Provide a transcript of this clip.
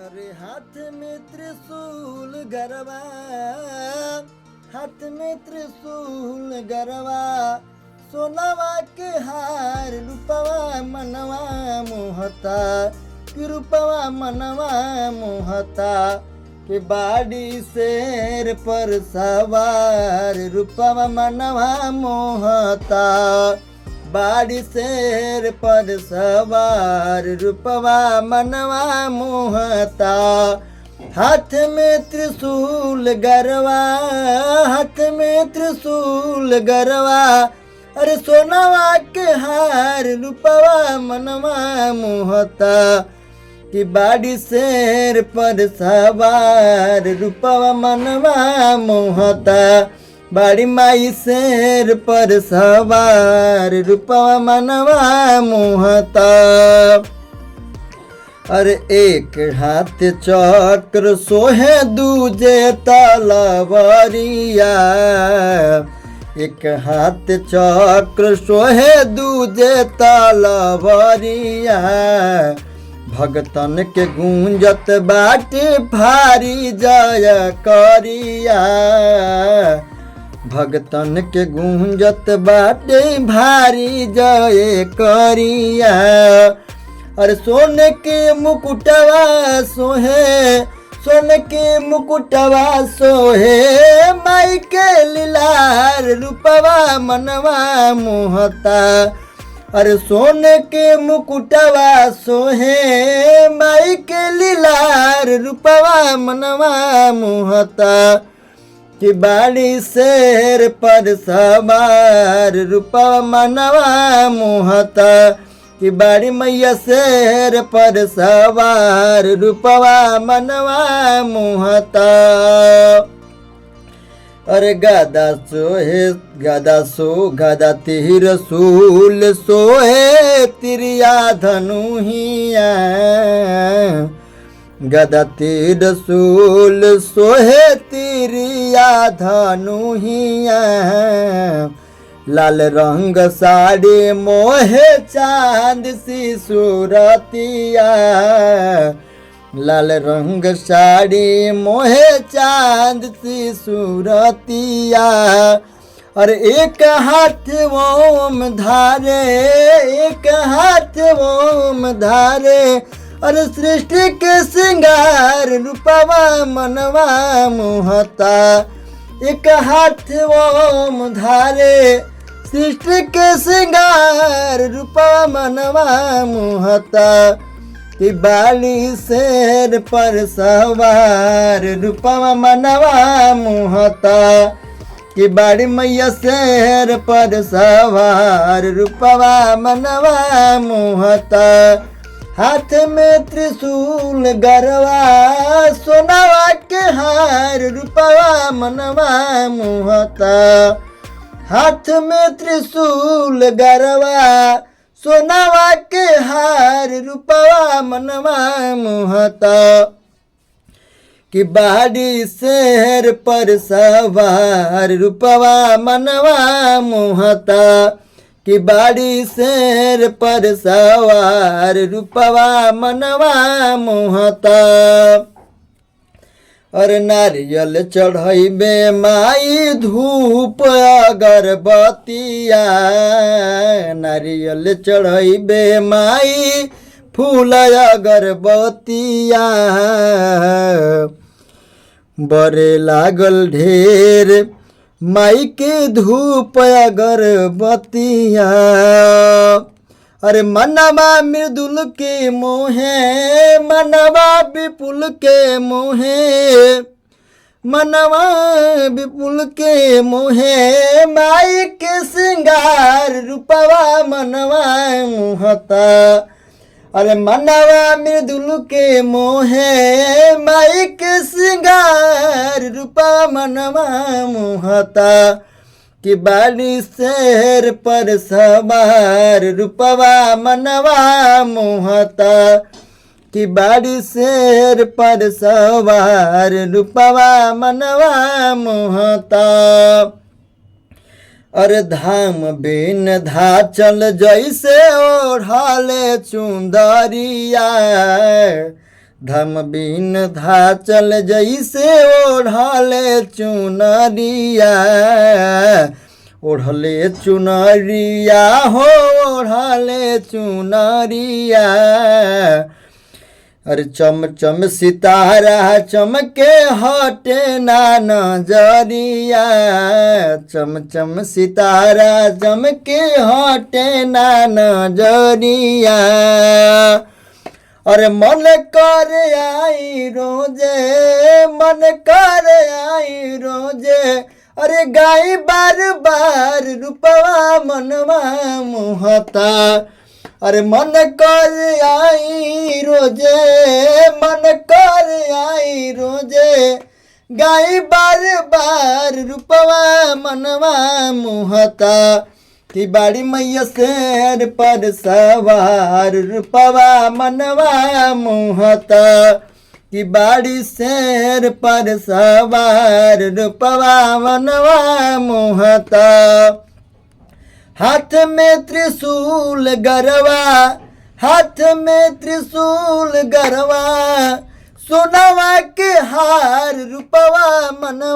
अरे हाथ में त्रिशूल गरबा, हाथ में त्रिशूल गरबा, सोनावा के हार रूपवा मनवा मोहता, कि रूपवा मनवा मोहता, के बाड़ी शेर पर सवार रूपवा मनवा मोहता, बाड़ी शेर पर सवार रूपवा मनवा मोहता, हाथ में त्रिशूल गरवा, हाथ में त्रिशूल गरवा, अरे सोनावा के हार रूपवा मनवा मोहता, कि बाड़ी शेर पर सवार रूपवा मनवा मोहता, बाड़ी माई शेर पर सवार रूपवा मनवा मोहता। अरे एक हाथ चक्र सोहे दूजे तलवारिया, एक हाथ चक्र सोहे दूजे तलवारिया, भगतन के गूंजत बाटे भारी जय करिया, भगतन के गूंजत बाटे भारी जय करिया, अरे सोने के मुकुटवा सोहे, सोने के मुकुटवा सोहे, माई के लीलार रूपवा मनवा मोहता, अरे सोने के मुकुटवा सोहे, माई के लीलार रूपवा मनवा मोहता, कि बाड़ी शेर पर सवार रूपवा मनवा मोहता, कि बाड़ी मैया शेर पर सवार रूपवा मनवा मोहता। अरे गदा सोहे गदा सो गदा तीर सूल सोहे तिरिया धनुहिया, गदा तीर सूल सोहे तिरिया धनुहिया, लाल रंग साड़ी मोहे चांद सी सूरतिया, लाल रंग साड़ी मोहे चांद सी सूरतिया, और एक हाथ ओम धारे, एक हाथ ओम धारे, और सृष्टि के श्रृंगार रूपवा मनवा मोहता, एक हाथ ओम धारे, सृष्टि के श्रृंगार रूपवा मनवा मोहता, कि बाली शेर पर सवार रूपवा मनवा मोहता, कि बाड़ी मैया शेर पर सवार रूपवा मनवा मोहता, हाथ में त्रिशूल गरवा, सोनावा के हार रूपवा मनवा मोहता, हाथ में त्रिशूल गरवा, सोनावा के हार रूपवा मनवा मोहता, कि बाड़ी शेर पर सवार रूपवा मनवा मोहता, कि बाड़ी शेर पर सवार रूपवा मनवा मोहता। और नारियल चढ़ैबे माई धूप अगरबत्तिया, नारियल चढ़ैबे माई फूल अगरबत्तिया, बरे लागल ढेर माई के धूप अगरबत्तिया, अरे मनवा मृदुल के मोहे, मनवा विपुल के मोहे, मनवा विपुल के मोहे, माई के श्रृंगार रूपवा मनवा मोहता, अरे मनवा मृदुल के मोहे, माई के श्रृंगार रूपवा मनवा मोहता, कि बाड़ी शेर पर सवार रूपवा मनवा मोहता, कि बाड़ी शेर पर सवार रूपवा मनवा मोहता, अरे धाम बिन धाचल जैसे ओढ़ाले चुंदरिया, धम बिन धाचल जैसे ओढ़ले चुनरिया, ओढ़ले चुनरिया हो ओढ़ले चुनरिया। अरे चम चम सितारा चमके हटे ना नजरिया, चम चम सितारा चमके हटे ना नजरिया। अरे मन कर आई रोजे, मन कर आई रोजे, अरे गाई बार बार रूपवा मनवा मोहता। अरे मन कर आई रोजे, मन कर आई रोजे, गाई बार बार रूपवा मनवा मोहता। कि बाड़ी मैया शेर पर सवार रूपवा मनवा मोहता, कि बाड़ी शेर पर सवार रूपवा मनवा मोहता। हाथ में त्रिशूल गरवा, हाथ में त्रिशूल गरवा, सोनवा के हार रूपवा मनवा।